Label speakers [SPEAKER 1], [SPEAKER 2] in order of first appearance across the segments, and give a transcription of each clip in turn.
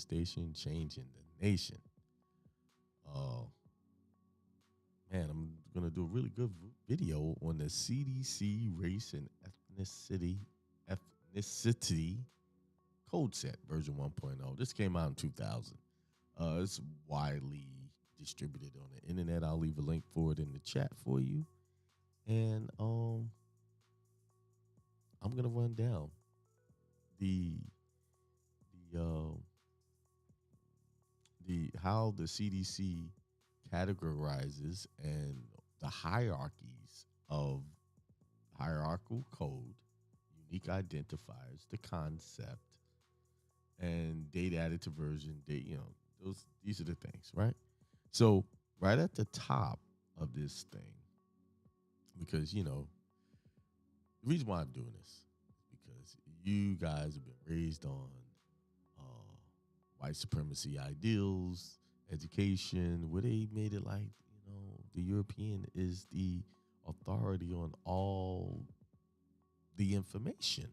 [SPEAKER 1] station, changing the nation. Uh, Man, I'm gonna do a really good video on the CDC race and ethnicity code set version 1.0. This came out in 2000. It's widely distributed on the internet. I'll leave a link for it in the chat for you. And I'm gonna run down the the uh, the how the CDC categorizes and the hierarchies of hierarchical code, unique identifiers, the concept, and date added to version date. These are the things, right? So right at the top of this thing, because the reason why I'm doing this is because you guys have been raised on uh, white supremacy ideals, education, where they made it like, the European is the authority on all the information.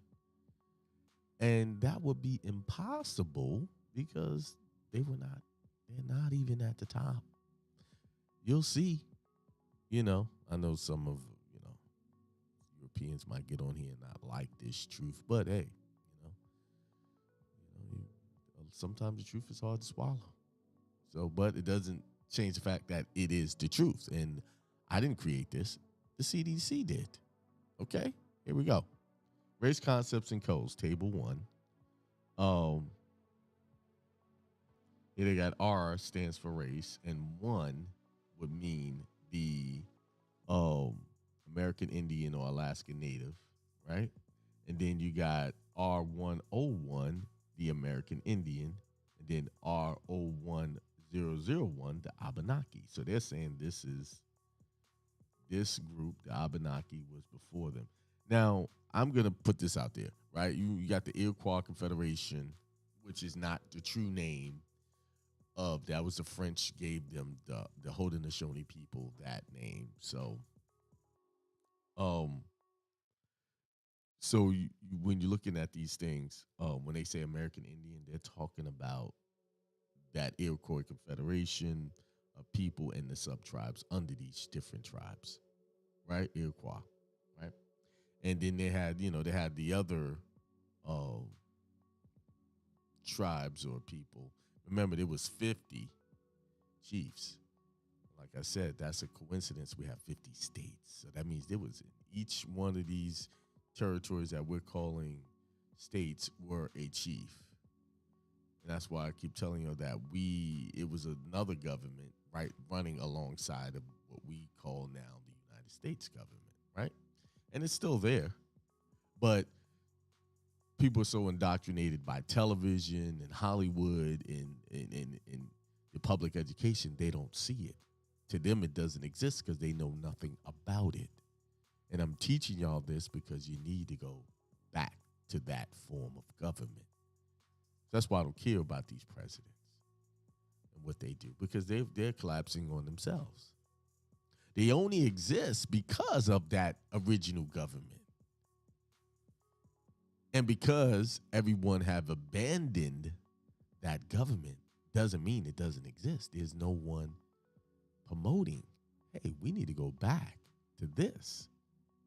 [SPEAKER 1] And that would be impossible because they're not even at the top. You'll see, I know some of, Europeans might get on here and not like this truth, but hey, sometimes the truth is hard to swallow. So, but it doesn't change the fact that it is the truth. And I didn't create this. The CDC did. Okay, here we go. Race concepts and codes, table 1. Here they got R stands for race, and 1 would mean the American Indian or Alaskan Native, right? And then you got R101, the American Indian, and then R01001, the Abenaki. So they're saying this group, the Abenaki, was before them. Now, I'm going to put this out there, right? You got the Iroquois Confederation, which is not the true name of, that was the French gave them the Haudenosaunee people that name. So when you're looking at these things, when they say American Indian, they're talking about that Iroquois Confederation of people and the sub-tribes under these different tribes, right? Iroquois, right? And then they had the other tribes or people. Remember, there was 50 chiefs. Like I said, that's a coincidence. We have 50 states. So that means there was each one of these territories that we're calling states were a chief. And that's why I keep telling you that it was another government, right, running alongside of what we call now the United States government, right? And it's still there. But people are so indoctrinated by television and Hollywood and the public education, they don't see it. To them, it doesn't exist because they know nothing about it. And I'm teaching y'all this because you need to go back to that form of government. That's why I don't care about these presidents and what they do, because they're collapsing on themselves. They only exist because of that original government. And because everyone have abandoned that government doesn't mean it doesn't exist. There's no one promoting, hey, we need to go back to this.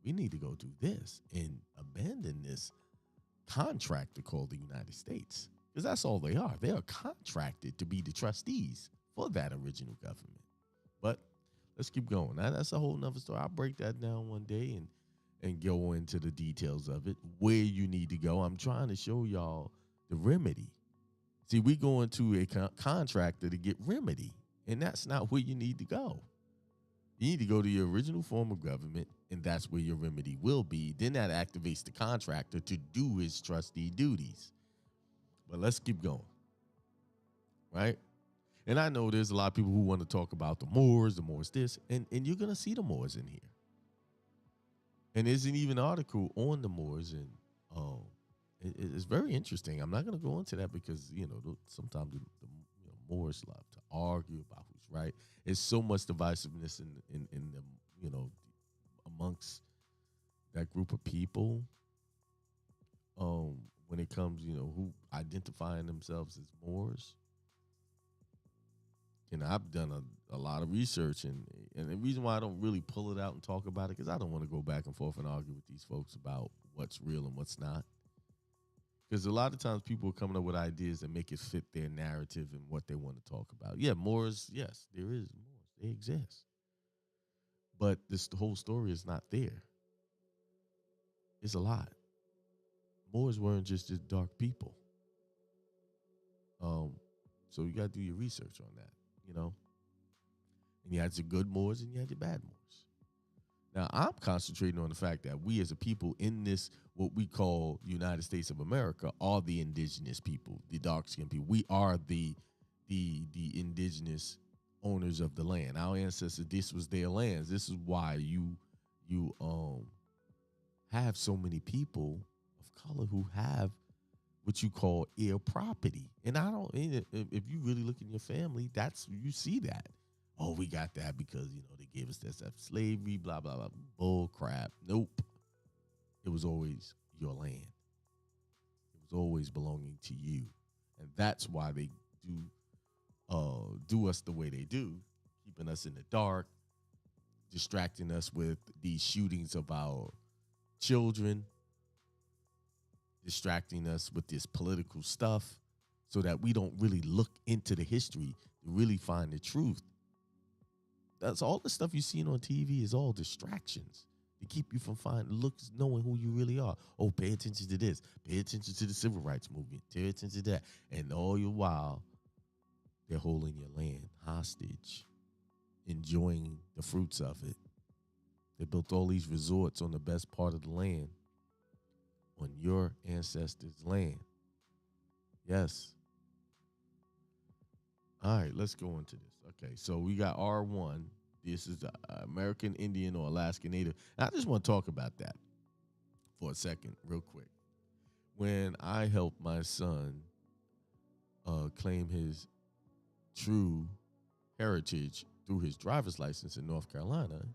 [SPEAKER 1] We need to go do this and abandon this contractor called the United States. Because that's all they are. They are contracted to be the trustees for that original government. But let's keep going. That's a whole nother story. I'll break that down one day and go into the details of it, where you need to go. I'm trying to show y'all the remedy. See, we go into a contractor to get remedy, and that's not where you need to go. You need to go to your original form of government, and that's where your remedy will be. Then that activates the contractor to do his trustee duties. But let's keep going, right? And I know there's a lot of people who want to talk about the Moors this, and you're going to see the Moors in here. And there's an even article on the Moors, and it's very interesting. I'm not going to go into that because, sometimes the Moors love to argue about who's right. There's so much divisiveness in the, amongst that group of people. when it comes, who identifying themselves as Moors. I've done a lot of research, and the reason why I don't really pull it out and talk about it, because I don't want to go back and forth and argue with these folks about what's real and what's not. Because a lot of times people are coming up with ideas that make it fit their narrative and what they want to talk about. Yeah, Moors, yes, there is Moors. They exist. But the whole story is not there. It's a lot. Moors weren't just dark people. So you got to do your research on that, And you had your good Moors and you had your bad Moors. Now, I'm concentrating on the fact that we as a people in this, what we call United States of America, are the indigenous people, the dark-skinned people. We are the indigenous owners of the land. Our ancestors, this was their lands. This is why you have so many people of color who have what you call air property. And if you really look in your family, you see that. Oh, we got that because, they gave us that stuff, slavery, blah, blah, blah, bull crap. Nope. It was always your land. It was always belonging to you. And that's why they do us the way they do, keeping us in the dark, distracting us with these shootings of our children, distracting us with this political stuff so that we don't really look into the history to really find the truth. That's all the stuff you're seeing on TV is all distractions to keep you from knowing who you really are. Oh, pay attention to this. Pay attention to the civil rights movement. Pay attention to that. And all the while, they're holding your land hostage, enjoying the fruits of it. They built all these resorts on the best part of the land, on your ancestors' land. Yes. All right, let's go into this. Okay, so we got R1. This is the American Indian or Alaskan Native. And I just want to talk about that for a second, real quick. When I helped my son claim his true heritage through his driver's license in North Carolina,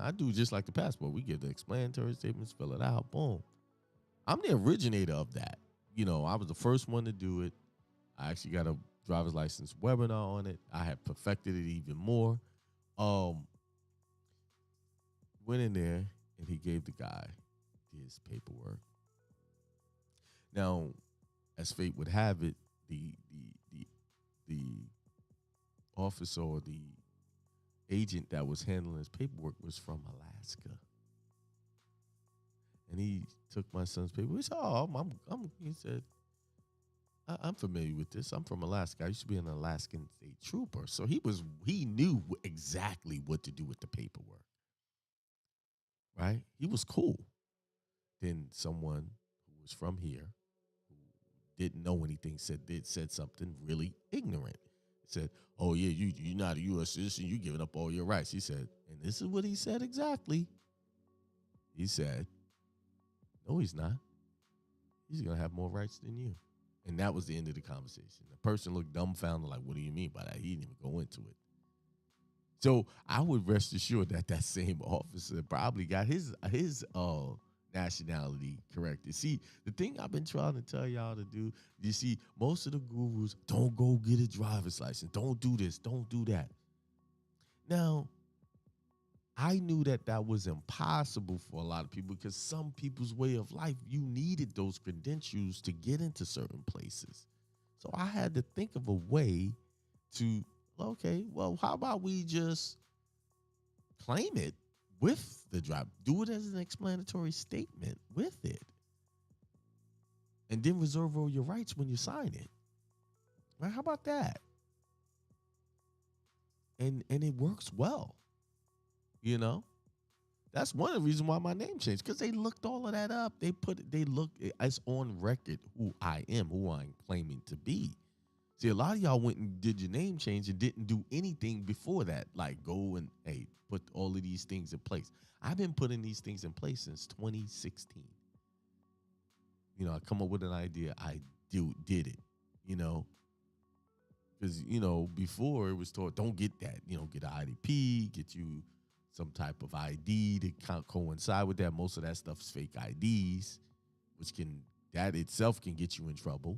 [SPEAKER 1] I do just like the passport. We give the explanatory statements, fill it out, boom. I'm the originator of that. I was the first one to do it. I actually got a driver's license webinar on it. I have perfected it even more. Went in there and he gave the guy his paperwork. Now, as fate would have it, the officer or the agent that was handling his paperwork was from Alaska. And he took my son's paperwork. He said, he said, I'm familiar with this. I'm from Alaska. I used to be an Alaskan state trooper. So he knew exactly what to do with the paperwork. Right? He was cool. Then someone who was from here, who didn't know anything, said something really ignorant. Said, oh, yeah, you're not a U.S. citizen. You're giving up all your rights. He said, and this is what he said exactly. He said, no, he's not. He's going to have more rights than you. And that was the end of the conversation. The person looked dumbfounded, like, what do you mean by that? He didn't even go into it. So I would rest assured that same officer probably got his nationality corrected. See, the thing I've been trying to tell y'all to do, you see, most of the gurus, don't go get a driver's license. Don't do this. Don't do that. Now, I knew that was impossible for a lot of people because some people's way of life, you needed those credentials to get into certain places. So I had to think of a way to, okay, well, how about we just claim it with the drive? Do it as an explanatory statement with it. And then reserve all your rights when you sign it. Right? How about that? And it works well. That's one of the reasons why my name changed, because they looked all of that up. It's on record who I am, who I'm claiming to be. See, a lot of y'all went and did your name change and didn't do anything before that, like go and put all of these things in place. I've been putting these things in place since 2016. I come up with an idea, I did it, because before it was told, don't get that, get an IDP, get you some type of ID to coincide with that. Most of that stuff is fake IDs, which can that itself can get you in trouble.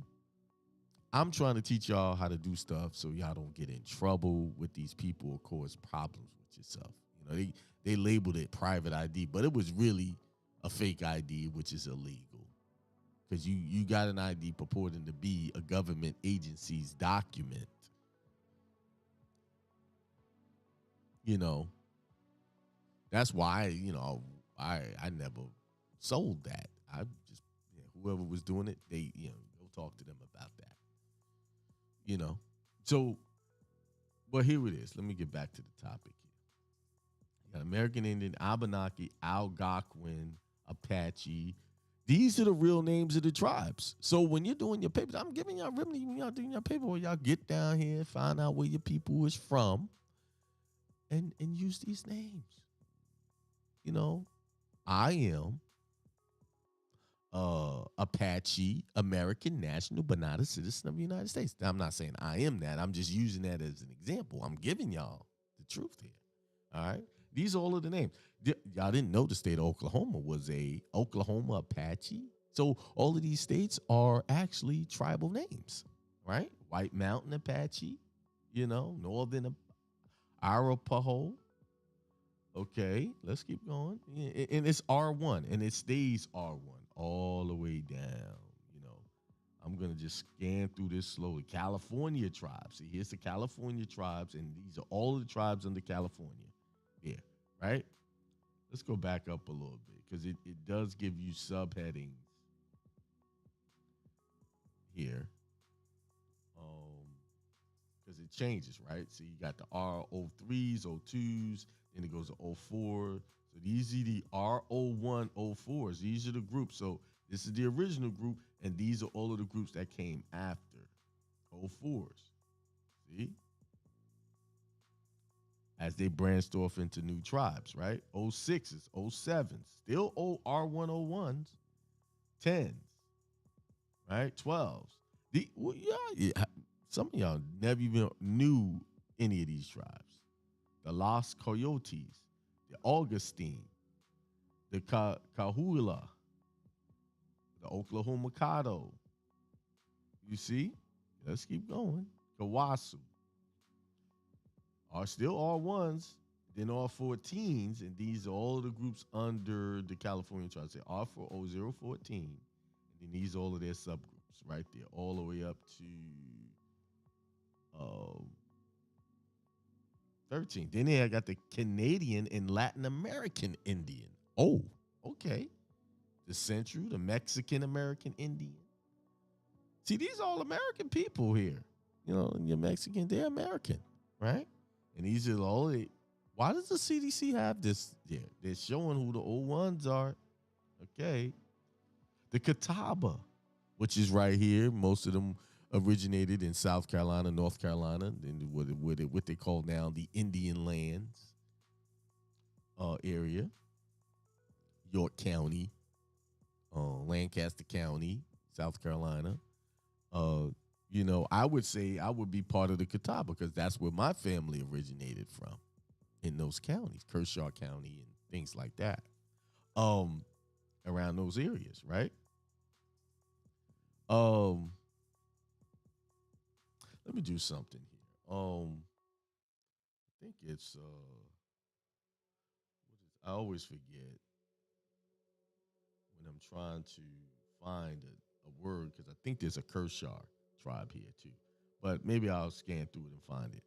[SPEAKER 1] I'm trying to teach y'all how to do stuff so y'all don't get in trouble with these people or cause problems with yourself. You know, they labeled it private ID, but it was really a fake ID, which is illegal because you got an ID purporting to be a government agency's document. You know, that's why I never sold that. I just whoever was doing it, they go talk to them about that. You know, so but here it is. Let me get back to the topic here. You got American Indian, Abenaki, Algonquin, Apache. These are the real names of the tribes. So when you're doing your papers, I'm giving y'all remedy when y'all doing your paperwork. Y'all get down here, find out where your people is from, and use these names. You know, I am Apache, American national, but not a citizen of the United States. Now, I'm not saying I am that. I'm just using that as an example. I'm giving y'all the truth here. All right. These are all of the names. Y'all didn't know the state of Oklahoma was a Oklahoma Apache. So all of these states are actually tribal names, right? White Mountain Apache, Northern Arapaho. Okay, let's keep going. And it's R1 and it stays R1 all the way down. You know, I'm going to just scan through this slowly. California tribes. See, here's the California tribes, and these are all of the tribes under California. Yeah, right? Let's go back up a little bit because it does give you subheadings here. Because it changes, right? So you got the R03s, O2s, then it goes to O4. So these are the R01, O4s. These are the groups. So this is the original group, and these are all of the groups that came after O4s. See? As they branched off into new tribes, right? O6s, O7s, still R101s, 10s, right? 12s. Yeah, some of y'all never even knew any of these tribes. The Los Coyotes, the Augustine, the Cahuilla, the Oklahoma Caddo. You see? Let's keep going. Kawasu are still R1s, then R14s, and these are all of the groups under the California tribes. They R4014, and then these are all of their subgroups right there, all the way up to 13. Then I got the Canadian and Latin American Indian. Oh, okay. The Central, the Mexican American Indian. See, these are all American people here. You know, you're Mexican, they're American, right? And these are all the. Why does the CDC have this? Yeah, they're showing who the old ones are. Okay. The Catawba, which is right here. Most of them originated in South Carolina, North Carolina, and what they call now the Indian Lands area, York County, Lancaster County, South Carolina. I would say I would be part of the Catawba because that's where my family originated from, in those counties, Kershaw County and things like that, around those areas, right? Let me do something here. I think it's I always forget when I'm trying to find a word because I think there's a Kershaw tribe here too. But maybe I'll scan through it and find it.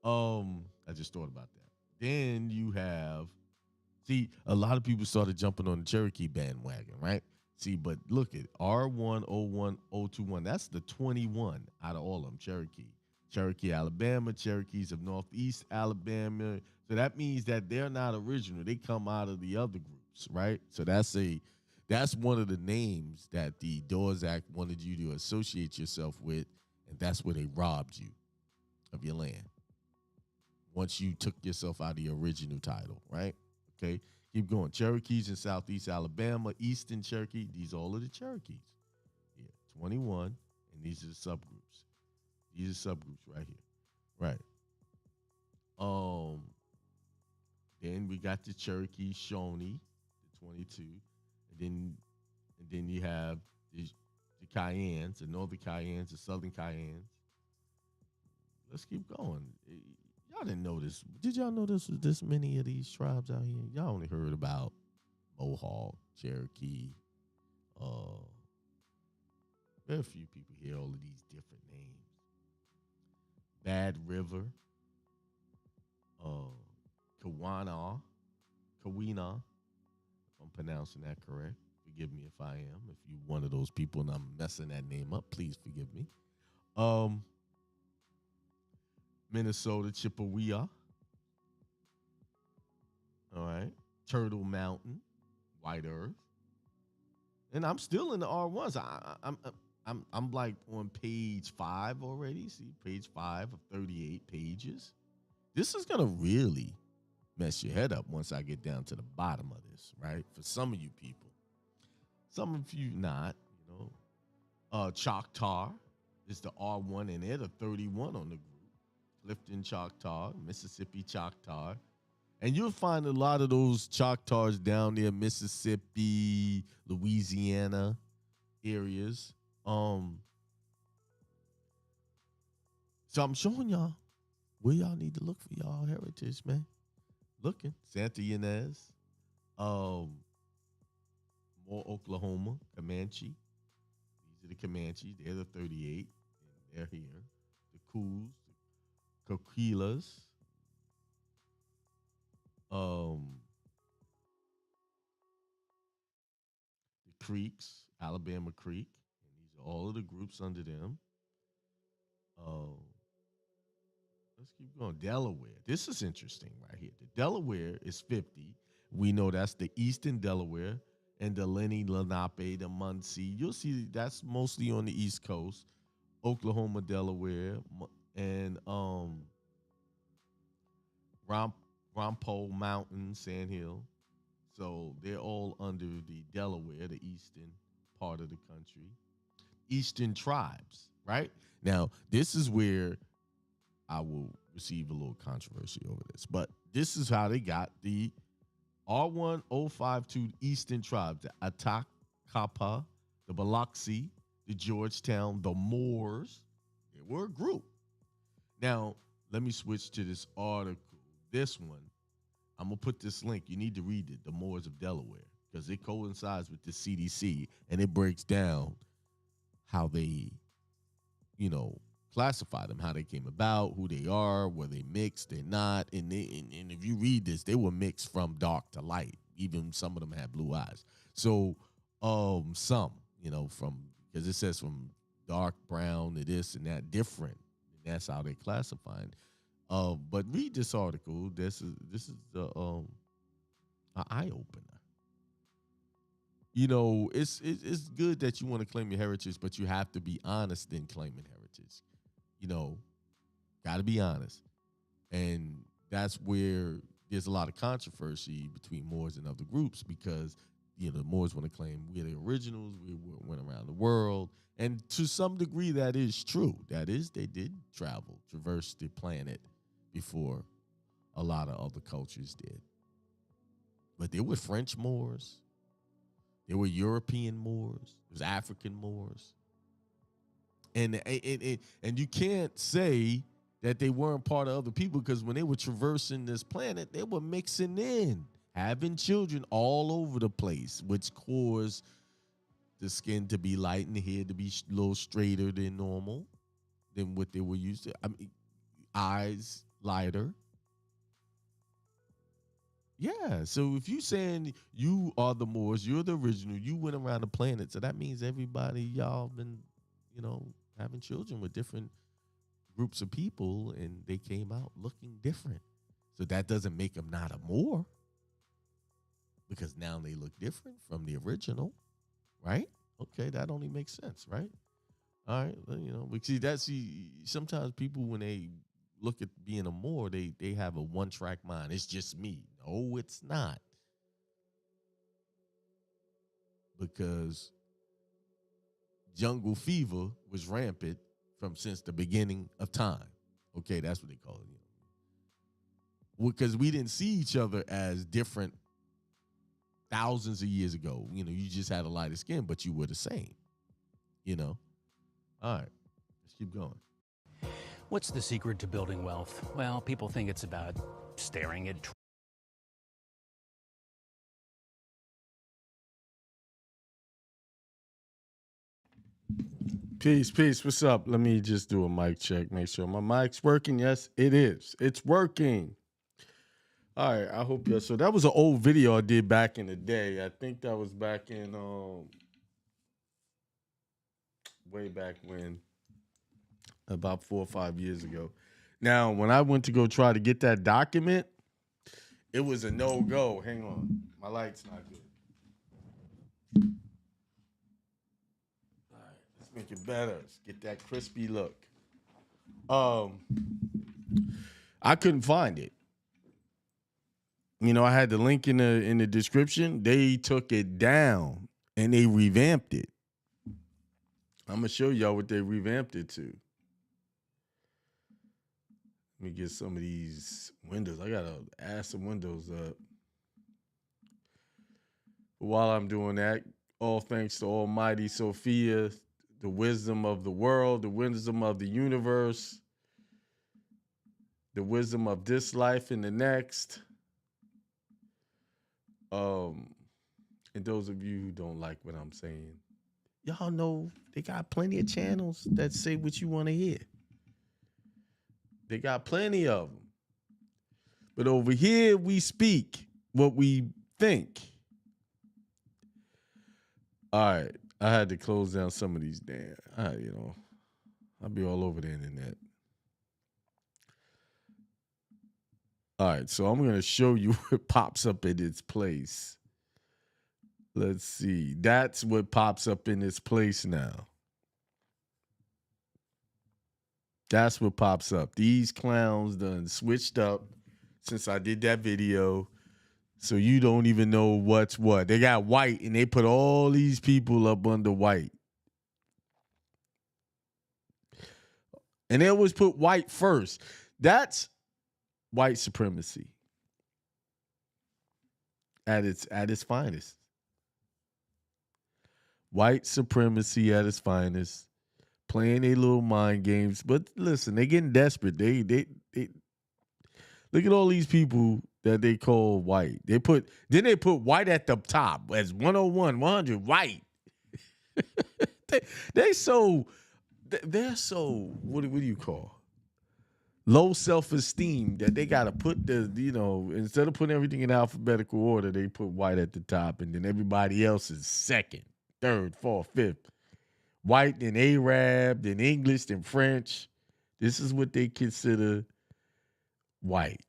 [SPEAKER 1] I just thought about that. Then you have, see, a lot of people started jumping on the Cherokee bandwagon, right? See, but look at R101021. That's the 21 out of all of them, Cherokee. Cherokee, Alabama, Cherokees of Northeast Alabama. So that means that they're not original. They come out of the other groups, right? So that's one of the names that the Dawes Act wanted you to associate yourself with, and that's where they robbed you of your land. Once you took yourself out of the original title, right? Okay, keep going. Cherokees in Southeast Alabama, Eastern Cherokee. These are all of the Cherokees. Yeah, 21, and these are the subgroups. These are subgroups right here, right? Then we got the Cherokee Shawnee, the 22, and then you have the the Cayennes, the Northern Cayennes, the Southern Cayennes. Let's keep going. Y'all didn't know this. Did y'all know this was this many of these tribes out here? Y'all only heard about Mohawk, Cherokee. Uh, Very few people hear all of these different names. Bad River, uh, Kawana, Kawina. If I'm pronouncing that correct, forgive me if I am. If you're one of those people and I'm messing that name up, please forgive me. Minnesota, Chippewa. All right. Turtle Mountain, White Earth. And I'm still in the R1s. I'm like on page 5 already. See, page 5 of 38 pages. This is gonna really mess your head up once I get down to the bottom of this, right? For some of you people, some of you not, Choctaw is the R1, and they're the 31 on the group. Clifton Choctaw, Mississippi Choctaw. And you'll find a lot of those Choctaws down there, Mississippi, Louisiana areas. So I'm showing y'all where y'all need to look for y'all heritage, man. Looking. Santa Ynez, Moore, Oklahoma, Comanche. These are the Comanches. They're the 38, and they're here. The Coos, the Coquillas, the Creeks, Alabama Creek, and these are all of the groups under them. Let's keep going. Delaware. This is interesting right here. The Delaware is 50. We know that's the Eastern Delaware and the Lenni, Lenape, the Muncie. You'll see that's mostly on the East Coast. Oklahoma, Delaware, and Rompo Mountain, Sand Hill. So they're all under the Delaware, the eastern part of the country. Eastern tribes, right? Now, this is where I will receive a little controversy over this, but this is how they got the R1052 Eastern tribes, the Atakapa, the Biloxi, the Georgetown, the Moors. They were a group. Now, let me switch to this article. This one, I'm going to put this link. You need to read it, The Moors of Delaware, because it coincides with the CDC, and it breaks down how they, classify them, how they came about, who they are, were they mixed, they're not. And if you read this, they were mixed from dark to light. Even some of them had blue eyes. So some, from, because it says from dark brown to this and that, different. And that's how they classify it. But read this article. This is an eye opener. It's good that you want to claim your heritage, but you have to be honest in claiming heritage. Got to be honest. And that's where there's a lot of controversy between Moors and other groups because, the Moors want to claim we're the originals, we went around the world. And to some degree, that is true. That is, they did traverse the planet before a lot of other cultures did. But there were French Moors. There were European Moors. There was African Moors. And you can't say that they weren't part of other people because when they were traversing this planet, they were mixing in, having children all over the place, which caused the skin to be light and the hair to be a little straighter than normal, than what they were used to. I mean, eyes lighter. Yeah, so if you saying you are the Moors, you're the original, you went around the planet, so that means everybody y'all been, having children with different groups of people, and they came out looking different. So that doesn't make them not a Moor, because now they look different from the original, right? Okay, that only makes sense, right? All right, because sometimes people when they look at being a Moor, they have a one-track mind. It's just me. No, it's not. Because jungle fever was rampant since the beginning of time. Okay, that's what they call it. Because we didn't see each other as different thousands of years ago. You just had a lighter skin, but you were the same. you know. All right, let's keep going.
[SPEAKER 2] What's the secret to building wealth? Well, people think it's about staring at
[SPEAKER 3] Peace, peace. What's up? Let me just do a mic check. Make sure my mic's working. Yes, it is. It's working. All right. I hope you. So that was an old video I did back in the day. I think that was back in way back when, about 4 or 5 years ago. Now, when I went to go try to get that document, it was a no-go. Hang on. My light's not good. All right, let's make it better. Let's get that crispy look. I couldn't find it. You know, I had the link in the description. They took it down and they revamped it. I'm gonna show y'all what they revamped it to. Let me get some of these windows. I gotta add some windows up. But while I'm doing that, all thanks to Almighty Sophia, the wisdom of the world, the wisdom of the universe, the wisdom of this life and the next. And those of you who don't like what I'm saying, y'all know they got plenty of channels that say what you want to hear. They got plenty of them. But over here, we speak what we think. All right. I had to close down some of these damn, I'll be all over the internet. All right. So I'm going to show you what pops up in its place. Let's see. That's what pops up in its place now. That's what pops up. These clowns done switched up since I did that video. So you don't even know what's what. They got white and they put all these people up under white. And they always put white first. That's white supremacy at its finest. White supremacy at its finest. Playing their little mind games. But listen, they getting desperate. They look at all these people that they call white. They put white at the top as 101, 100, white. they're so what do you call? Low self-esteem that they gotta put instead of putting everything in alphabetical order, they put white at the top and then everybody else is second, third, fourth, fifth. White, then Arab, then English, then French. This is what they consider white.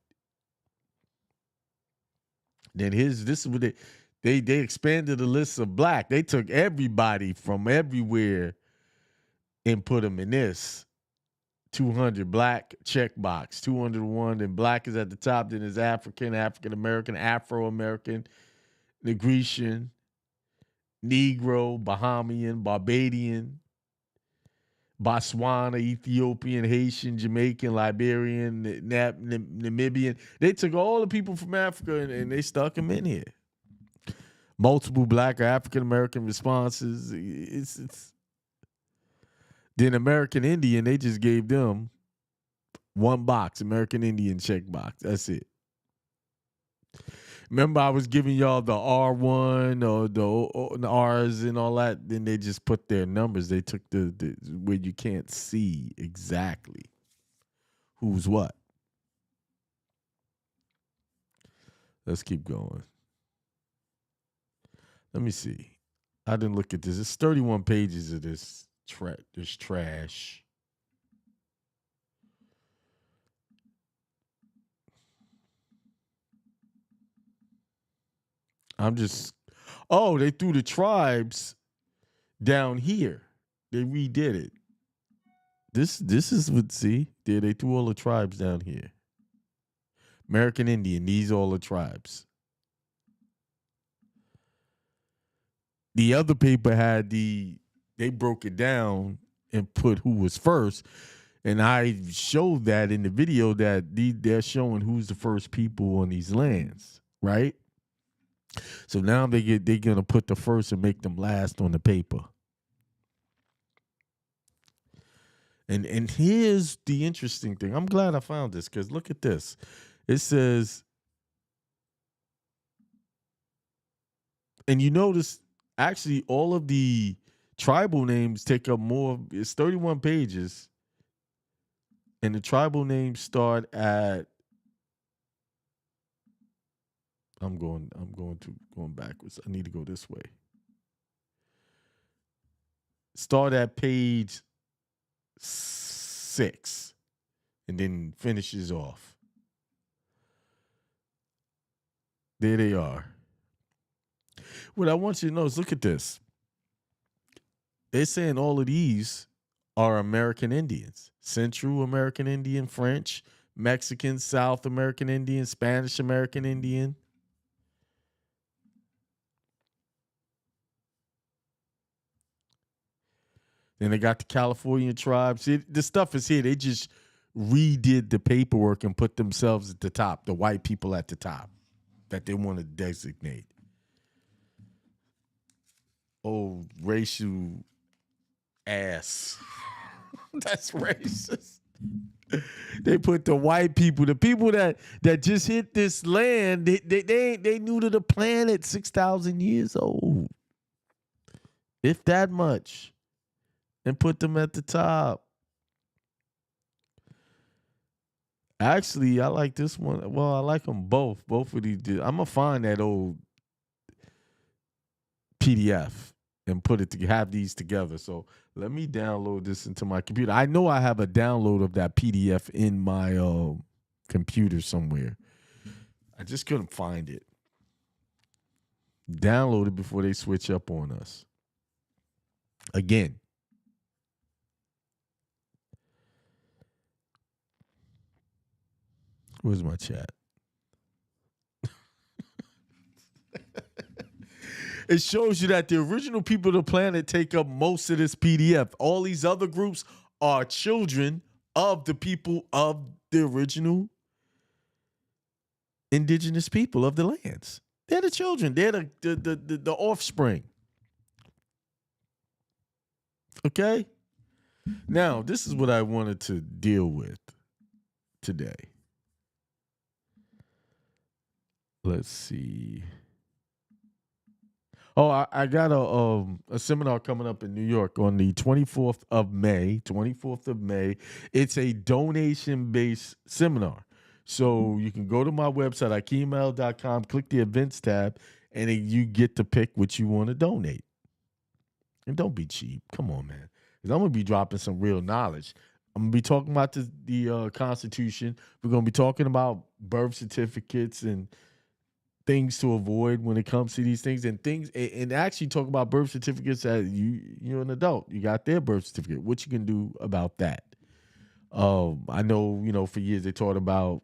[SPEAKER 3] Then this is what they expanded the list of black. They took everybody from everywhere and put them in this. 200 black checkbox. 201, then black is at the top. Then there's African, African American, Afro American, Negretian, Negro, Bahamian, Barbadian, Botswana, Ethiopian, Haitian, Jamaican, Liberian, Namibian. They took all the people from Africa and they stuck them in here. Multiple black or African American responses. It's then American Indian, they just gave them one box, American Indian check box. That's it. Remember, I was giving y'all the R1 or the R's and all that. Then they just put their numbers. They took the where you can't see exactly who's what. Let's keep going. Let me see. I didn't look at this. It's 31 pages of this trash. They threw the tribes down here. They redid it. This is what, see? They threw all the tribes down here. American Indian, these are all the tribes. The other paper had they broke it down and put who was first. And I showed that in the video that they're showing who's the first people on these lands, right? So now they're gonna put the first and make them last on the paper. And here's the interesting thing. I'm glad I found this because look at this. It says, and you notice actually all of the tribal names take up more. It's 31 pages, and the tribal names start at. I'm going backwards. I need to go this way. Start at page 6 and then finishes off. There they are. What I want you to know is look at this. They're saying all of these are American Indians. Central American Indian, French, Mexican, South American Indian, Spanish American Indian. Then they got the California tribes. The stuff is here. They just redid the paperwork and put themselves at the top, the white people at the top that they want to designate. Oh, racial ass. That's racist. They put the white people, the people that just hit this land, they new to the planet, 6,000 years old. If that much. And put them at the top. Actually, I like this one. Well, I like them both. Both of these. I'm gonna find that old PDF and have these together. So let me download this into my computer. I know I have a download of that PDF in my computer somewhere. I just couldn't find it. Download it before they switch up on us. Again. Where's my chat? It shows you that the original people of the planet take up most of this PDF. All these other groups are children of the people of the original indigenous people of the lands. They're the children. They're the offspring. Okay? Now, this is what I wanted to deal with today. Let's see. Oh, I got a seminar coming up in New York on the 24th of May. 24th of May. It's a donation-based seminar. So you can go to my website, akeeml.com, click the events tab, and then you get to pick what you want to donate. And don't be cheap. Come on, man. Because I'm going to be dropping some real knowledge. I'm going to be talking about the Constitution. We're going to be talking about birth certificates and things to avoid when it comes to these things, and actually talk about birth certificates as you're an adult. You got their birth certificate. What you can do about that. I know, for years they taught about,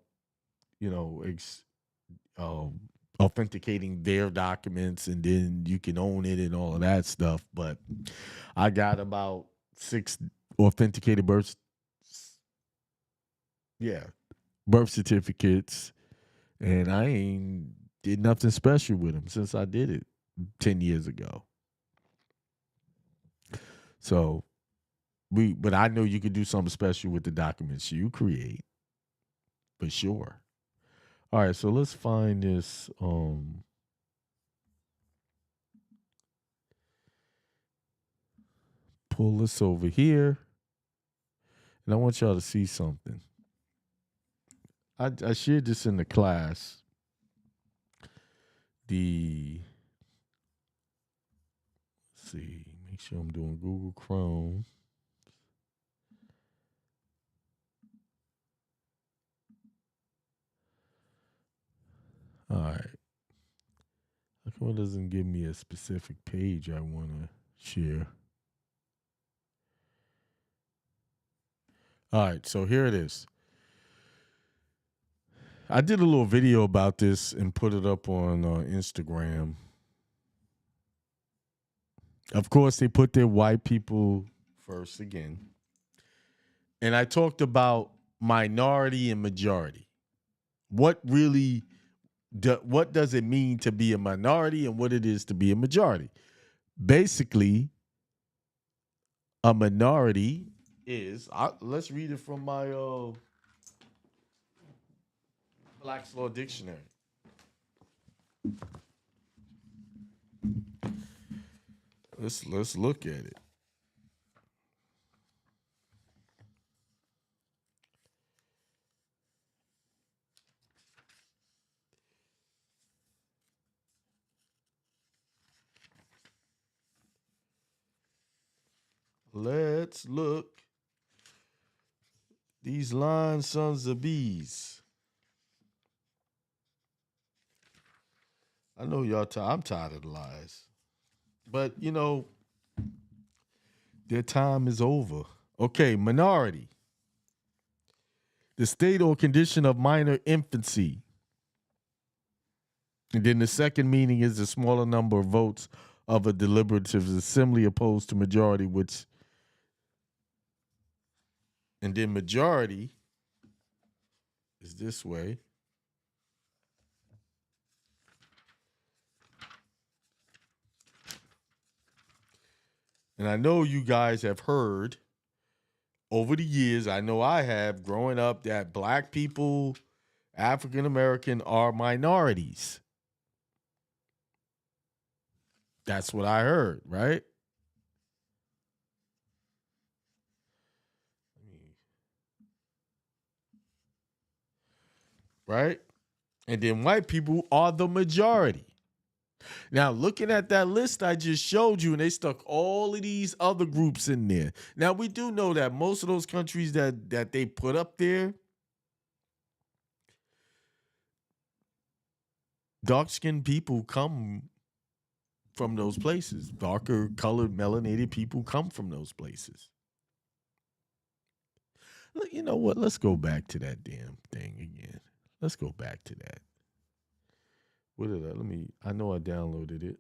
[SPEAKER 3] authenticating their documents and then you can own it and all of that stuff. But I got about 6 authenticated birth certificates, and I ain't did nothing special with them since I did it 10 years ago. So, but I know you could do something special with the documents you create, for sure. All right, so let's find this. Pull this over here, and I want y'all to see something. I shared this in the class. Let's see, make sure I'm doing Google Chrome. All right. How come it doesn't give me a specific page I want to share? All right, so here it is. I did a little video about this and put it up on Instagram. Of course, they put their white people first again. And I talked about minority and majority. What does it mean to be a minority and what it is to be a majority? Basically, a minority is, let's read it from my Black's Law Dictionary. Let's look at it. Let's look. These lying sons of bees. I know y'all I'm tired of the lies. But, their time is over. Okay, minority. The state or condition of minor infancy. And then the second meaning is the smaller number of votes of a deliberative assembly opposed to majority, which, and then majority is this way. And I know you guys have heard over the years, I know I have growing up, that black people, African American, are minorities. That's what I heard, right? Right? And then white people are the majority. Now, looking at that list I just showed you, and they stuck all of these other groups in there. Now, we do know that most of those countries that they put up there, dark-skinned people come from those places. Darker colored, melanated people come from those places. You know what? Let's go back to that damn thing again. Let's go back to that. What did I know I downloaded it.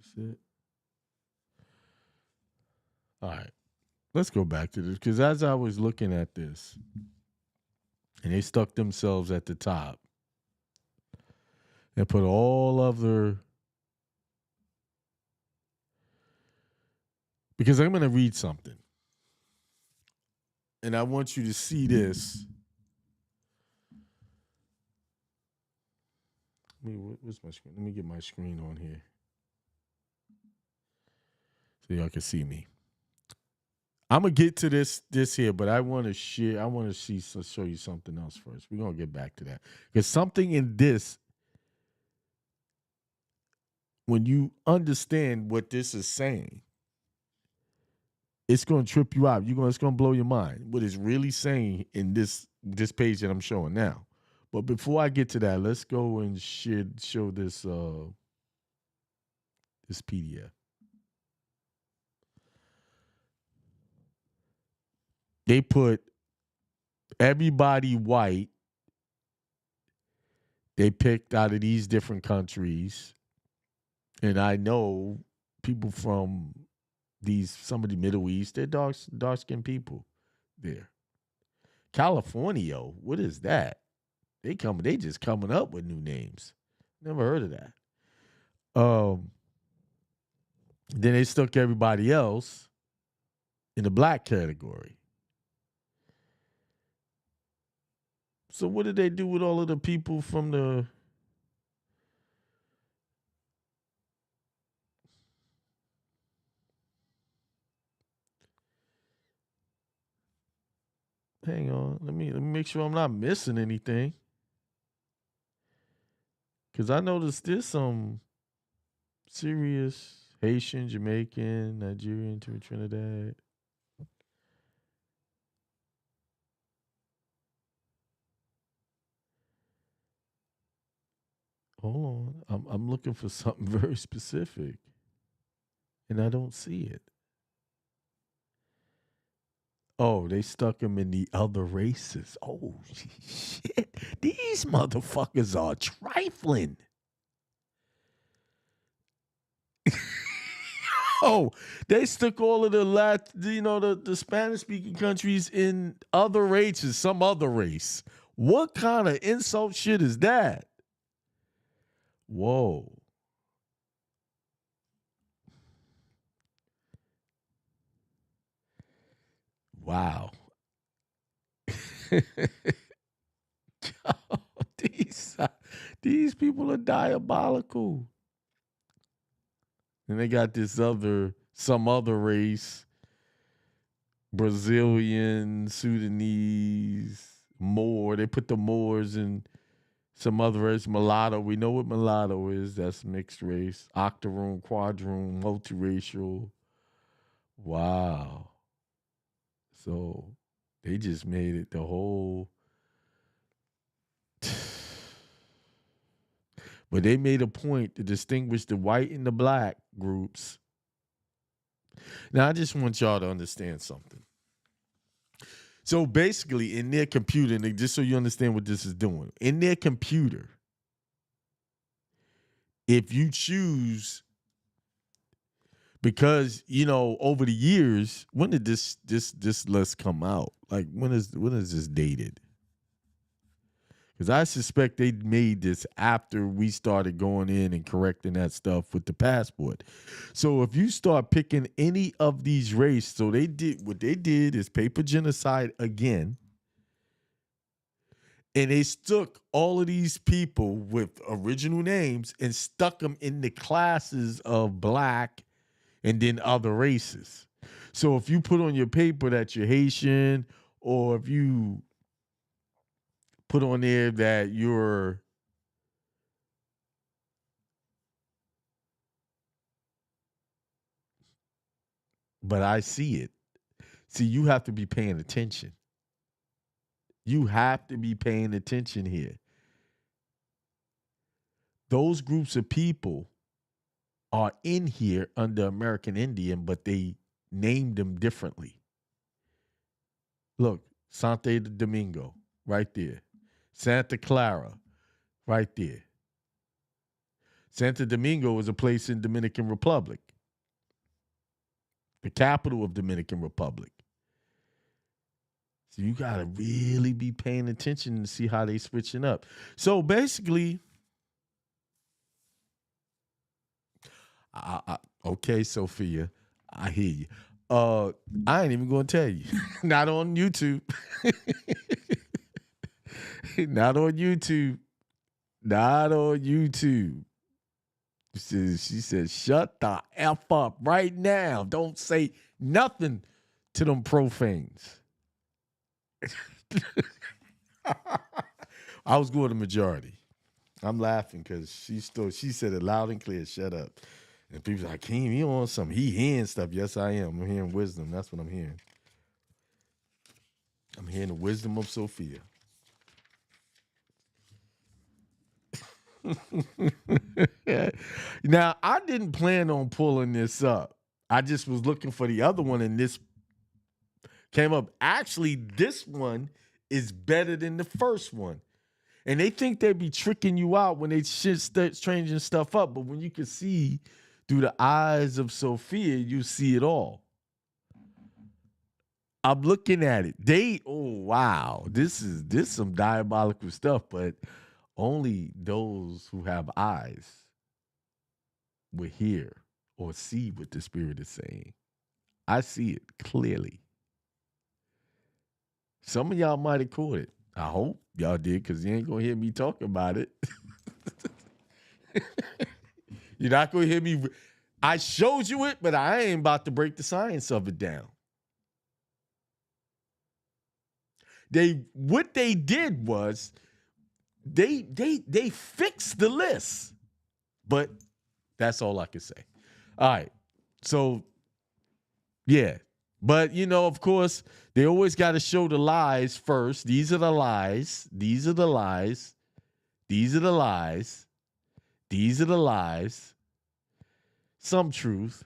[SPEAKER 3] Is this it? All right. Let's go back to this, because as I was looking at this, and they stuck themselves at the top and put all other, because I'm going to read something. And I want you to see this. Where's my screen? Let me get my screen on here so y'all can see me. I'm going to get to this here, but I want to share. I want to show you something else first. We're going to get back to that. Because something in this, when you understand what this is saying, it's going to trip you out. It's going to blow your mind what it's really saying in this page that I'm showing now. But before I get to that, let's go and show this this PDF. They put everybody white. They picked out of these different countries, and I know people from some of the Middle East. They're dark-skinned people there. California, what is that? They just coming up with new names. Never heard of that. Then they stuck everybody else in the black category. So what did they do with all of the people from the Hang on. Let me make sure I'm not missing anything. Cause I noticed there's some serious Haitian, Jamaican, Nigerian, Trinidad. Hold on. I'm looking for something very specific. And I don't see it. Oh, they stuck him in the other races. Oh, shit. These motherfuckers are trifling. No, they stuck all of the Spanish speaking countries in other races, some other race. What kind of insult shit is that? Whoa. Wow. these, these people are diabolical. And they got some other race, Brazilian, Sudanese, Moor. They put the Moors in some other race, mulatto. We know what mulatto is. That's mixed race. Octoroon, quadroon, multiracial. Wow. So they just made it the whole. But they made a point to distinguish the white and the black groups. Now, I just want y'all to understand something. So basically, in their computer, and just so you understand what this is doing, in their computer, if you choose, because over the years, when did this list come out? Like when is this dated? Because I suspect they made this after we started going in and correcting that stuff with the passport. So if you start picking any of these races, so what they did is paper genocide again. And they stuck all of these people with original names and stuck them in the classes of black and then other races. So if you put on your paper that you're Haitian, or if you put on there that you're but I see it. See, you have to be paying attention. You have to be paying attention here. Those groups of people are in here under American Indian, but they named them differently. Look, Santo Domingo, right there. Santa Clara, right there. Santo Domingo is a place in Dominican Republic, the capital of Dominican Republic. So you got to really be paying attention to see how they switching up. So basically, okay, Sophia, I hear you. I ain't even going to tell you. Not on YouTube. Not on YouTube. Not on YouTube. She said, shut the F up right now. Don't say nothing to them profanes. I was going to majority. I'm laughing because she said it loud and clear, shut up. And people like, Keem, you on something. He hearing stuff. Yes, I am. I'm hearing wisdom. That's what I'm hearing. I'm hearing the wisdom of Sophia. Now, I didn't plan on pulling this up. I just was looking for the other one, and this came up. Actually, this one is better than the first one. And they think they be tricking you out when they start changing stuff up. But when you can see through the eyes of Sophia, you see it all. I'm looking at it. Wow. This is some diabolical stuff, but only those who have eyes will hear or see what the Spirit is saying. I see it clearly. Some of y'all might have caught it. I hope y'all did, because you ain't going to hear me talk about it. You're not going to hear me. I showed you it, but I ain't about to break the science of it down. What they did was they fixed the list. But that's all I can say. All right. So, yeah. But, of course, they always got to show the lies first. These are the lies. These are the lies. These are the lies. These are the lies. Some truth.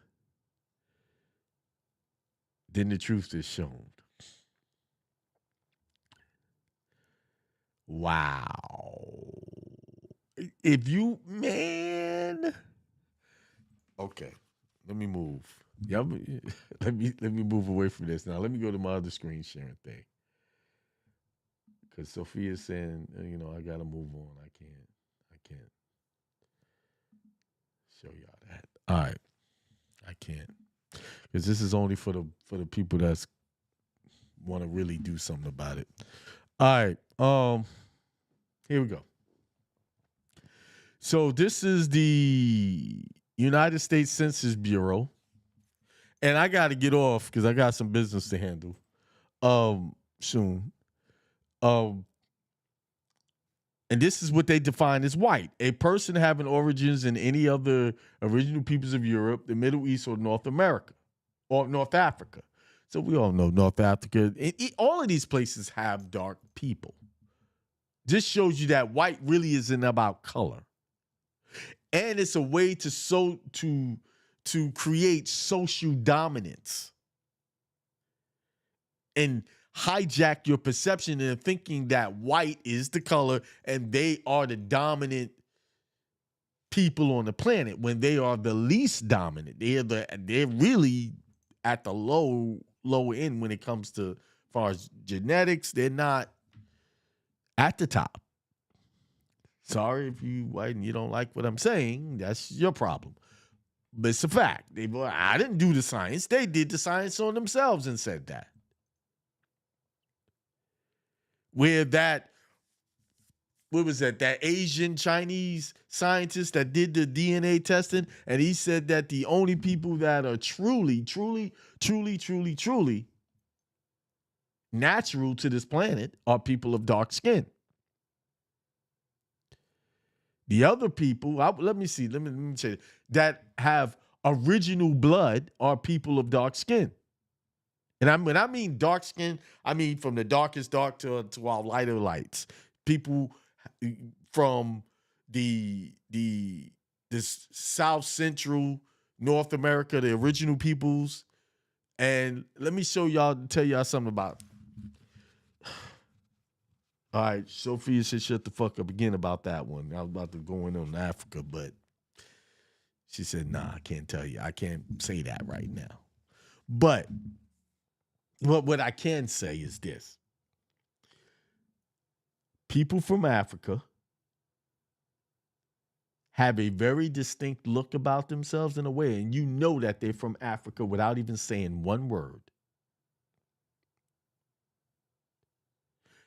[SPEAKER 3] Then the truth is shown. Wow. Man. Okay. Let me move. Yeah, let me move away from this now. Let me go to my other screen sharing thing. Because Sophia's saying, I gotta move on. I can't show y'all that. All right. I can't. Because this is only for the people that's want to really do something about it. All right. Here we go. So this is the United States Census Bureau. And I got to get off because I got some business to handle soon. And this is what they define as white: a person having origins in any of the original peoples of Europe, the Middle East, or North America, or North Africa. So we all know North Africa. All of these places have dark people. This shows you that white really isn't about color, and it's a way to create social dominance and hijack your perception and thinking that white is the color and they are the dominant people on the planet when they are the least dominant. They're really at the low end when it comes to as far as genetics. They're not at the top. Sorry if you white and you don't like what I'm saying. That's your problem. But it's a fact. I didn't do the science. They did the science on themselves and said that. Where what was that Asian Chinese scientist that did the DNA testing, and he said that the only people that are truly natural to this planet are people of dark skin. The other people, let me say that have original blood are people of dark skin. And when I mean dark skin, I mean from the darkest dark to our lighter lights. People from this South Central North America, the original peoples. And let me tell y'all something about. All right, Sophia said shut the fuck up again about that one. I was about to go in on Africa, but she said, nah, I can't tell you. I can't say that right now. But what I can say is this. People from Africa have a very distinct look about themselves in a way, and you know that they're from Africa without even saying one word.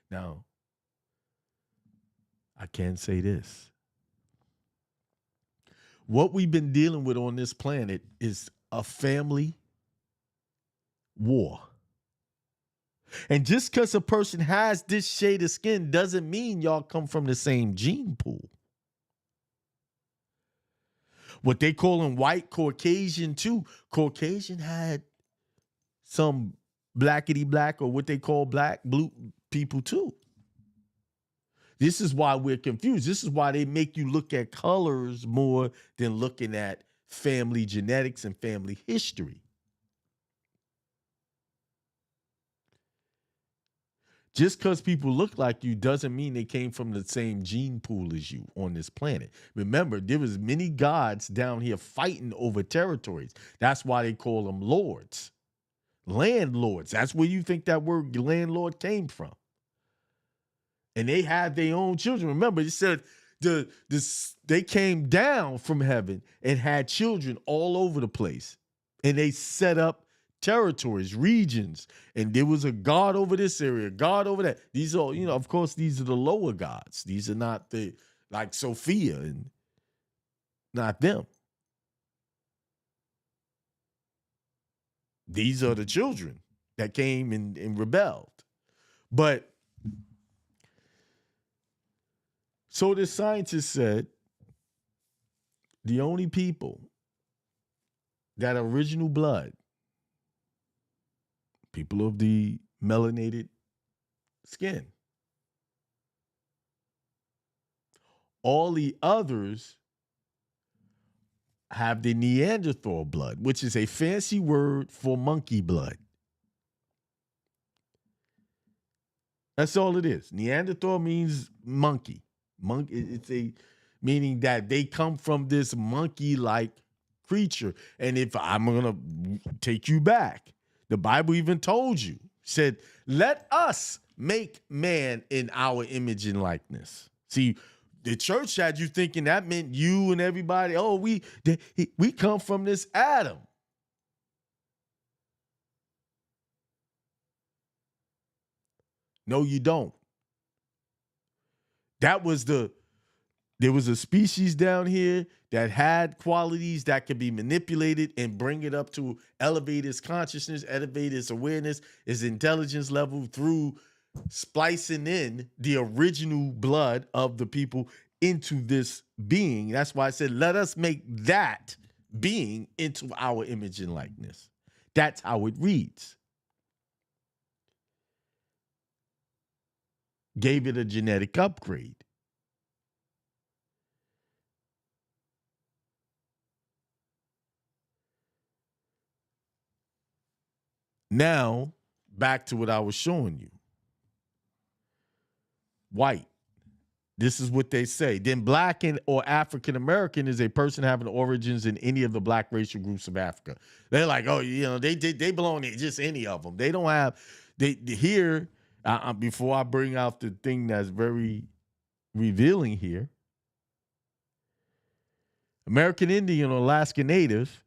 [SPEAKER 3] Now, I can say this. What we've been dealing with on this planet is a family war. And just because a person has this shade of skin doesn't mean y'all come from the same gene pool. What they call in white Caucasian too. Caucasian had some blackety black or what they call black blue people too. This is why we're confused. This is why they make you look at colors more than looking at family genetics and family history. Just because people look like you doesn't mean they came from the same gene pool as you on this planet. Remember, there was many gods down here fighting over territories. That's why they call them lords. Landlords. That's where you think that word landlord came from. And they had their own children. Remember, it said they came down from heaven and had children all over the place. And they set up territories, regions, and there was a god over this area, god over that. These are, of course, these are the lower gods. These are not like Sophia and not them. These are the children that came and rebelled. But so the scientist said the only people that original blood, people of the melanated skin, all the others have the Neanderthal blood, which is a fancy word for monkey blood. That's all it is. Neanderthal means monkey. It's a meaning that they come from this monkey-like creature. And if I'm going to take you back, the Bible even told you, said, let us make man in our image and likeness. See, the church had you thinking that meant you and everybody. Oh, we come from this Adam. No, you don't. There was a species down here that had qualities that could be manipulated and bring it up to elevate its consciousness, elevate its awareness, its intelligence level through splicing in the original blood of the people into this being. That's why I said, let us make that being into our image and likeness. That's how it reads. Gave it a genetic upgrade. Now, back to what I was showing you. White. This is what they say. Then black or African American is a person having origins in any of the black racial groups of Africa. They're like, oh, they belong to just any of them. They don't have here. Before I bring out the thing that's very revealing here, American Indian or Alaska Native,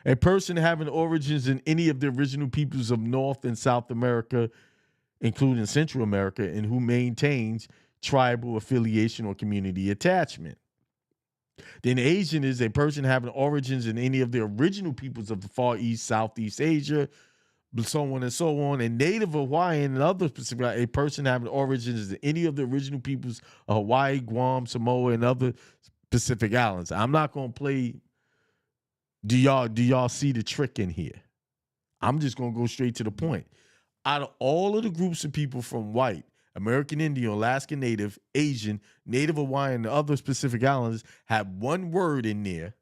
[SPEAKER 3] a person having origins in any of the original peoples of North and South America, including Central America, and who maintains tribal affiliation or community attachment. Then Asian is a person having origins in any of the original peoples of the Far East, Southeast Asia, so on and so on. And Native Hawaiian and other specific, a person having origins in any of the original peoples of Hawaii, Guam, Samoa, and other Pacific Islands. I'm not going to play. Do y'all see the trick in here? I'm just going to go straight to the point. Out of all of the groups of people from white, American Indian, Alaska Native, Asian, Native Hawaiian, and other Pacific Islanders have one word in there,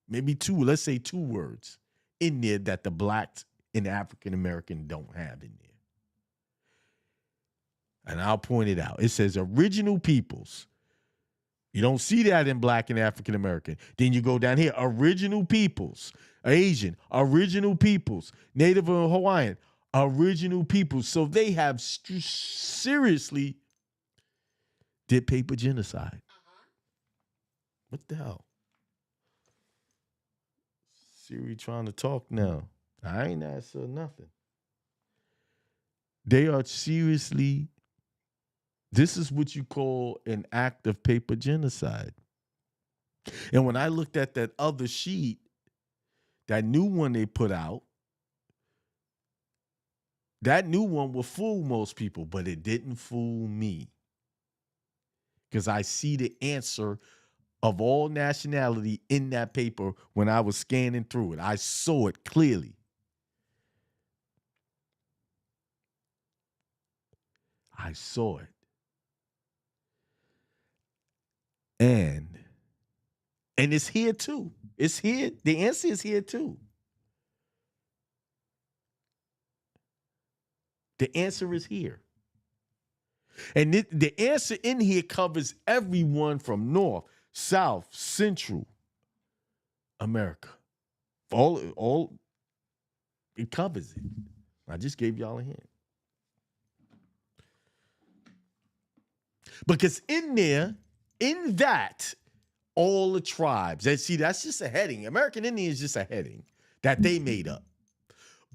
[SPEAKER 3] maybe two, let's say two words in there that the blacks and African American don't have in there. And I'll point it out. It says original peoples. You don't see that in black and African American. Then you go down here, original peoples, Asian, original peoples, Native and Hawaiian, original peoples. So they have seriously did paper genocide. What the hell? Siri trying to talk now. I ain't asked her nothing. They are seriously, this is what you call an act of paper genocide. And when I looked at that other sheet, that new one they put out, that new one will fool most people, but it didn't fool me. Because I see the answer of all nationality in that paper when I was scanning through it. I saw it clearly. I saw it. And it's here too. It's here. The answer is here too. The answer is here. And the answer in here covers everyone from North, South, Central America. All it covers it. I just gave y'all a hint. Because in there, in that, all the tribes, and see, that's just a heading. American Indian is just a heading that they made up.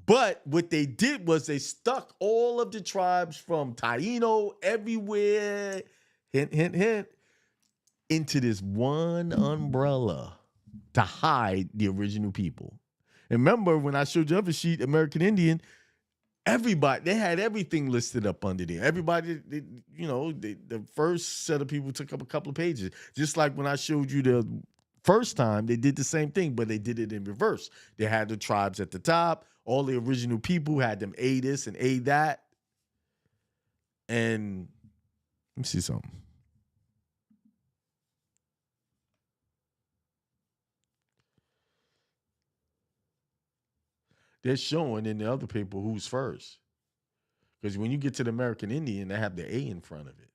[SPEAKER 3] But what they did was they stuck all of the tribes from Taino everywhere, hint, hint, hint, into this one umbrella to hide the original people. And remember when I showed you the other sheet, American Indian, everybody, they had everything listed up under there. Everybody, the first set of people took up a couple of pages. Just like when I showed you the first time, they did the same thing, but they did it in reverse. They had the tribes at the top. All the original people had them A this and A that. And let me see something. They're showing in the other people who's first. Because when you get to the American Indian, they have the A in front of it.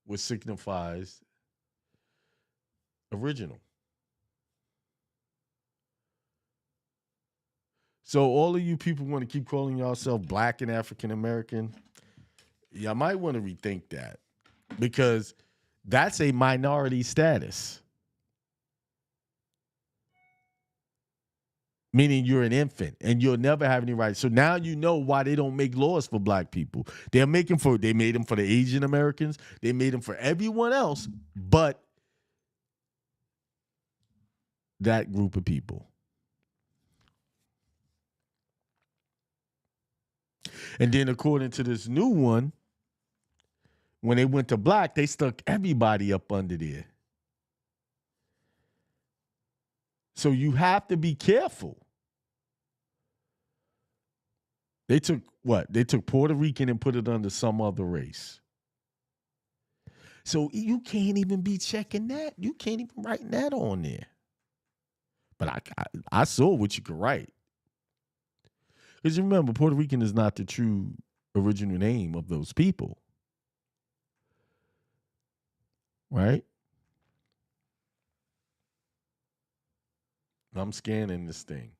[SPEAKER 3] which signifies original. So all of you people want to keep calling yourself Black and African American, y'all might want to rethink that, because that's a minority status. Meaning you're an infant and you'll never have any rights. So now you know why they don't make laws for Black people. They made them for the Asian Americans. They made them for everyone else but that group of people. And then according to this new one, when they went to Black, they stuck everybody up under there. So you have to be careful. They took what? They took Puerto Rican and put it under some other race. So you can't even be checking that. You can't even write that on there. But I saw what you could write. Because you remember, Puerto Rican is not the true original name of those people. Right? I'm scanning this thing.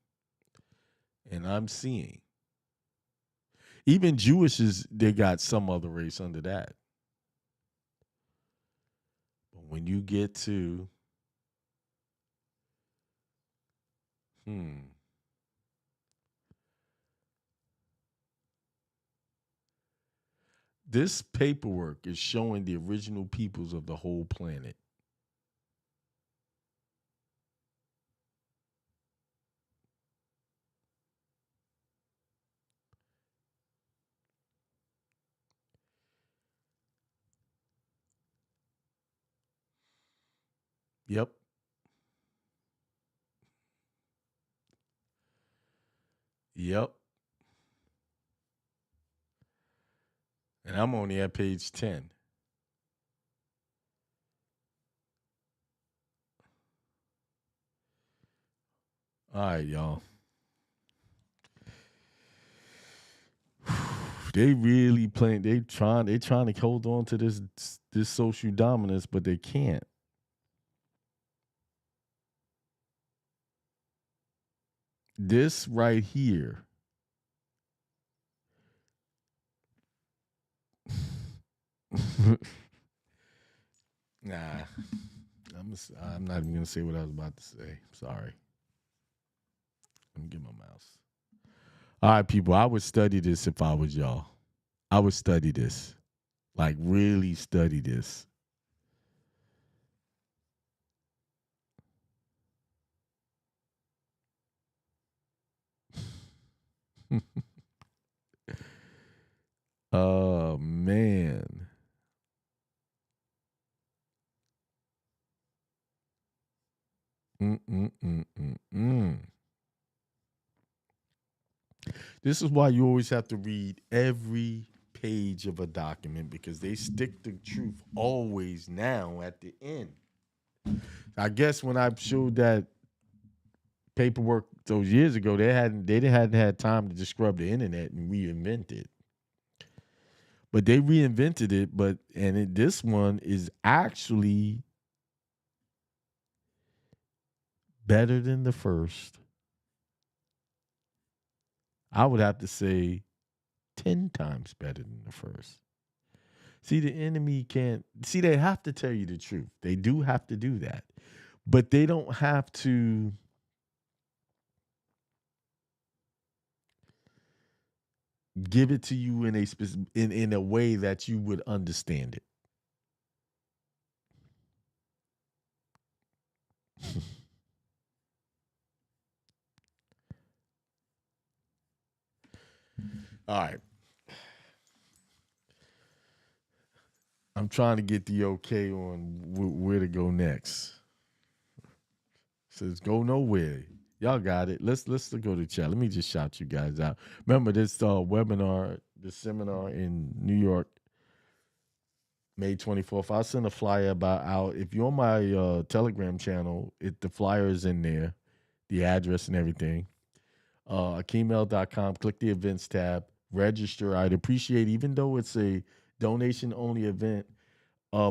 [SPEAKER 3] And I'm seeing. Even Jewish they got some other race under that. But when you get to this paperwork is showing the original peoples of the whole planet. Yep. Yep. And I'm only at page 10. All right, y'all. They really playing. They trying to hold on to this social dominance, but they can't. This right here. Nah, I'm not even gonna say what I was about to say. Sorry. Let me get my mouse. All right, people. I would study this if I was y'all. I would study this, like really study this. Oh man. This is why you always have to read every page of a document, because they stick the truth always now at the end. I guess when I showed that paperwork those years ago, they hadn't had time to just scrub the internet and reinvent it. But they reinvented it, this one is actually better than the first. I would have to say 10 times better than the first. See, the enemy can't. See, they have to tell you the truth. They do have to do that. But they don't have to give it to you in a way that you would understand it. All right. I'm trying to get the okay on where to go next. Says go nowhere. Y'all got it. Let's go to chat. Let me just shout you guys out. Remember this webinar, this seminar in New York, May 24th. I'll send a flyer out. If you're on my Telegram channel, the flyer is in there, the address and everything. Akimel.com. Click the events tab. Register. I'd appreciate, even though it's a donation only event,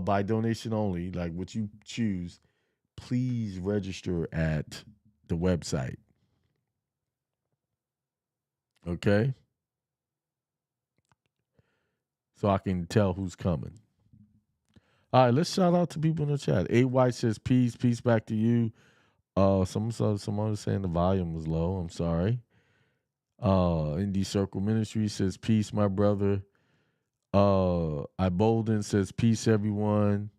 [SPEAKER 3] by donation only, like what you choose, please register at the website. Okay? So I can tell who's coming. All right, let's shout out to people in the chat. A White says peace back to you. Someone was saying the volume was low. I'm sorry. Indie Circle Ministry says peace, my brother. I Bolden says peace, everyone.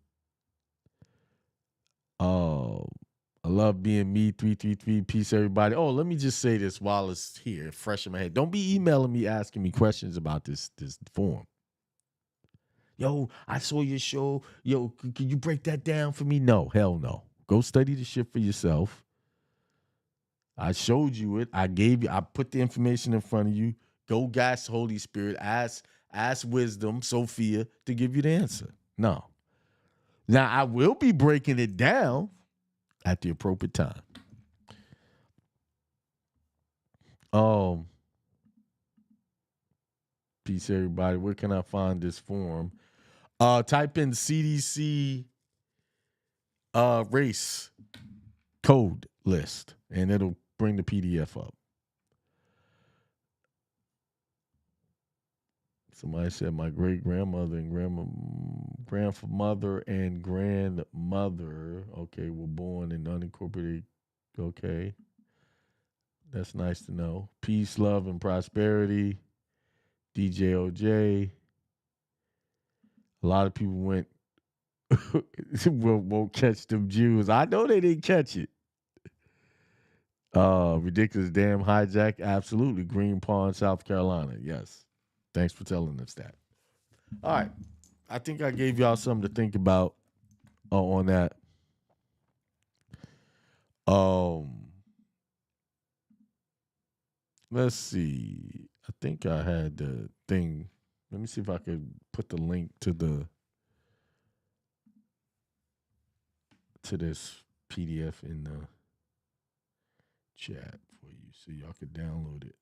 [SPEAKER 3] I love being me. 333 peace, everybody. Oh, let me just say this while it's here, fresh in my head. Don't be emailing me asking me questions about this form. Yo, I saw your show. Yo, can you break that down for me? No, hell no. Go study the shit for yourself. I showed you it. I put the information in front of you. Go ask Holy Spirit. Ask wisdom, Sophia, to give you the answer. No. Now, I will be breaking it down at the appropriate time. Peace, everybody. Where can I find this form? Type in CDC race code list, and it'll bring the PDF up. Somebody said my great-grandmother and grandmother and grandmother, okay, were born in unincorporated, okay. That's nice to know. Peace, love, and prosperity. DJ OJ. A lot of people went, won't catch them Jews. I know they didn't catch it. Ridiculous damn hijack. Absolutely. Green Pond, South Carolina. Yes. Thanks for telling us that. All right. I think I gave y'all something to think about on that. Let's see. I think I had the thing. Let me see if I could put the link to this PDF in the chat for you so y'all could download it.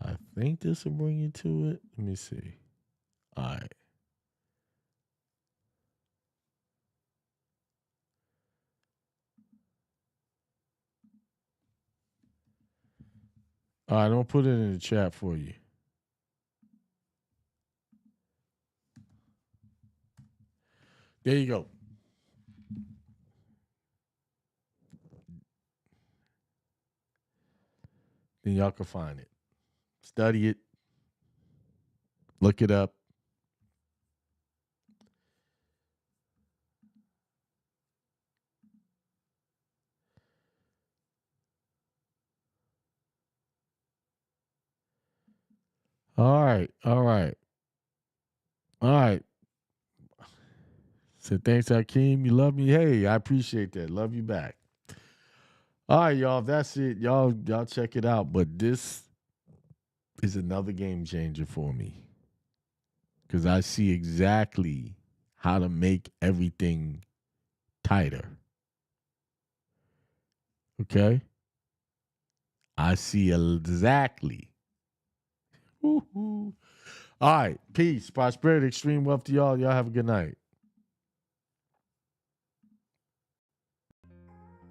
[SPEAKER 3] I think this will bring you to it. Let me see. All right. All right, I'm going to put it in the chat for you. There you go. Then y'all can find it. Study it. Look it up. All right. So thanks, Hakeem. You love me. Hey, I appreciate that. Love you back. All right, y'all. That's it. Y'all check it out. But this is another game changer for me. Because I see exactly how to make everything tighter. Okay? I see exactly. Woo-hoo. All right. Peace, prosperity, extreme wealth to y'all. Y'all have a good night.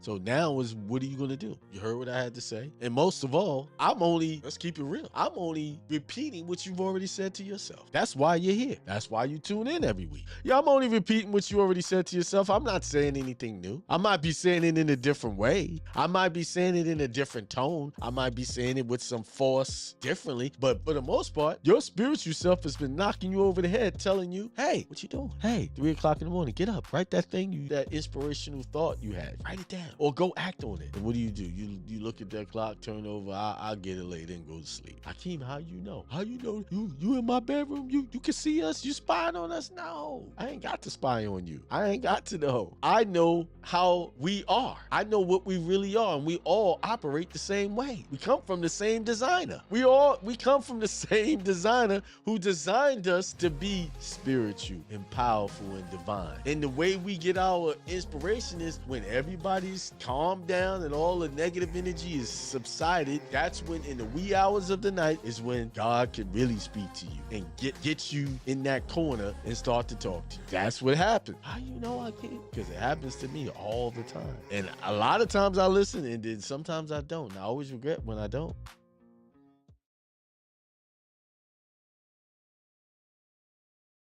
[SPEAKER 3] So now is what are you going to do? You heard what I had to say? And most of all, let's keep it real. I'm only repeating what you've already said to yourself. That's why you're here. That's why you tune in every week. Yeah, I'm only repeating what you already said to yourself. I'm not saying anything new. I might be saying it in a different way. I might be saying it in a different tone. I might be saying it with some force differently. But for the most part, your spiritual self has been knocking you over the head, telling you, hey, what you doing? Hey, 3 o'clock in the morning, get up. Write that thing, that inspirational thought you had. Write it down. or go act on it. And what do? You look at that clock, turn over, I'll get it later and go to sleep. Hakeem, how you know? How you know? You in my bedroom? You can see us? You spying on us? No, I ain't got to spy on you. I ain't got to know. I know how we are. I know what we really are, and we all operate the same way. We come from the same designer. We come from the same designer who designed us to be spiritual and powerful and divine. And the way we get our inspiration is when everybody's calmed down and all the negative energy is subsided. That's when, in the wee hours of the night, is when God can really speak to you and get you in that corner and start to talk to you. That's what happens. How you know I can't? Because it happens to me all the time. And a lot of times I listen, and then sometimes I don't. And I always regret when I don't.